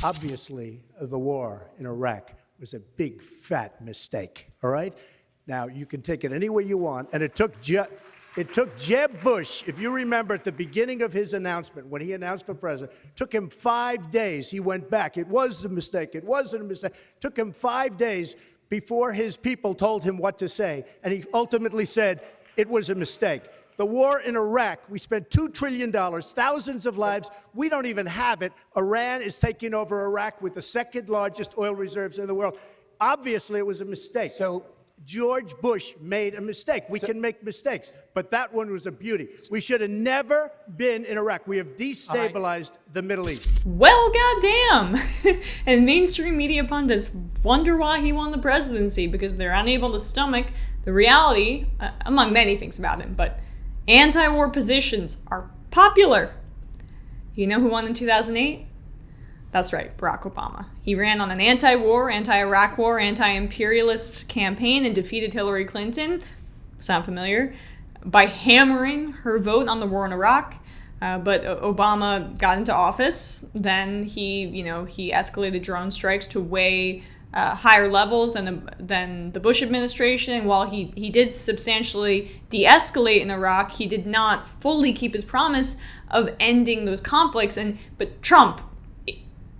Obviously, the war in Iraq was a big, fat mistake, all right? Now, you can take it any way you want, and it took Jeb Bush, if you remember at the beginning of his announcement, when he announced for president, took him 5 days. He went back. It was a mistake. It wasn't a mistake. Took him 5 days before his people told him what to say, and he ultimately said it was a mistake. The war in Iraq, we spent $2 trillion, thousands of lives. We don't even have it. Iran is taking over Iraq with the second largest oil reserves in the world. Obviously, it was a mistake. So George Bush made a mistake. We can make mistakes, but that one was a beauty. We should have never been in Iraq. We have destabilized the Middle East. Well, goddamn. And mainstream media pundits wonder why he won the presidency, because they're unable to stomach the reality, among many things about him, but anti-war positions are popular. You know who won in 2008? That's right, Barack Obama. He ran on an anti-war, anti-Iraq war, anti-imperialist campaign and defeated Hillary Clinton. Sound familiar? By hammering her vote on the war in Iraq. But Obama got into office. Then he escalated drone strikes to way higher levels than the Bush administration. And while he did substantially de-escalate in Iraq, he did not fully keep his promise of ending those conflicts. But Trump,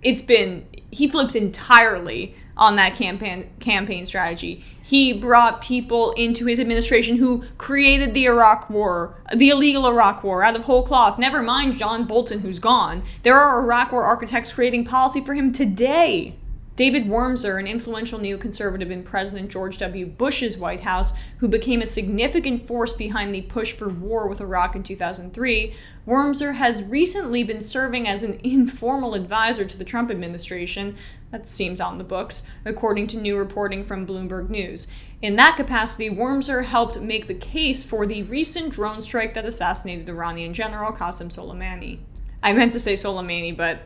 he flipped entirely on that campaign strategy. He brought people into his administration who created the Iraq War, the illegal Iraq War, out of whole cloth. Never mind John Bolton, who's gone. There are Iraq War architects creating policy for him today. David Wormser, an influential neoconservative in President George W. Bush's White House, who became a significant force behind the push for war with Iraq in 2003, Wormser has recently been serving as an informal advisor to the Trump administration. That seems on the books, according to new reporting from Bloomberg News. In that capacity, Wormser helped make the case for the recent drone strike that assassinated Iranian General Qasem Soleimani. I meant to say Soleimani, but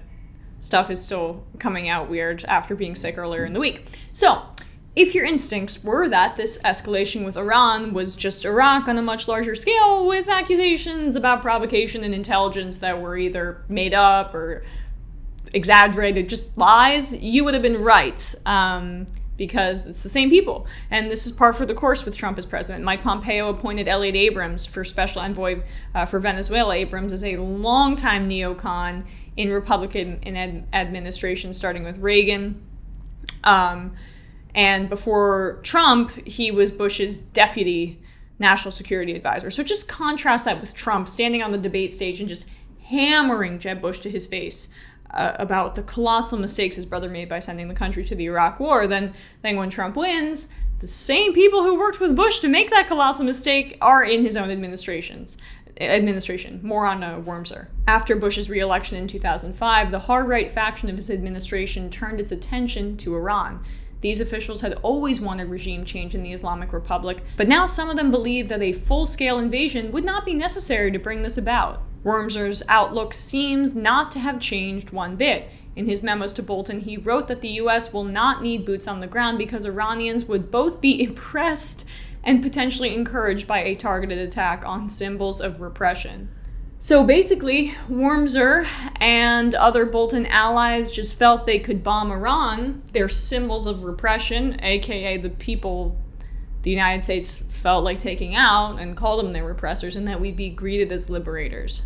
stuff is still coming out weird after being sick earlier in the week. So, if your instincts were that this escalation with Iran was just Iraq on a much larger scale with accusations about provocation and intelligence that were either made up or exaggerated, just lies, you would have been right. Because it's the same people. And this is par for the course with Trump as president. Mike Pompeo appointed Elliot Abrams for special envoy for Venezuela. Abrams is a longtime neocon in Republican administration, starting with Reagan. And before Trump, he was Bush's deputy national security advisor. So just contrast that with Trump standing on the debate stage and just hammering Jeb Bush to his face about the colossal mistakes his brother made by sending the country to the Iraq War. Then when Trump wins, the same people who worked with Bush to make that colossal mistake are in his own administration. More on Wormser. After Bush's re-election in 2005, the hard-right faction of his administration turned its attention to Iran. These officials had always wanted regime change in the Islamic Republic, but now some of them believe that a full-scale invasion would not be necessary to bring this about. Wormser's outlook seems not to have changed one bit. In his memos to Bolton, he wrote that the U.S. will not need boots on the ground because Iranians would both be impressed and potentially encouraged by a targeted attack on symbols of repression. So basically, Wormser and other Bolton allies just felt they could bomb Iran, their symbols of repression, aka the people the United States felt like taking out, and called them their repressors, and that we'd be greeted as liberators.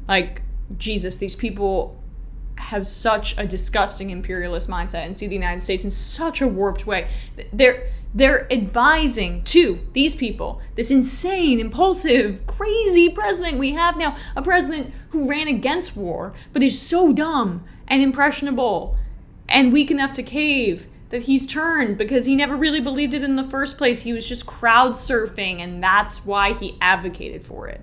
Like, Jesus, these people have such a disgusting imperialist mindset and see the United States in such a warped way. They're advising to these people, this insane, impulsive, crazy president we have now, a president who ran against war, but is so dumb and impressionable and weak enough to cave that he's turned because he never really believed it in the first place. He was just crowd surfing, and that's why he advocated for it.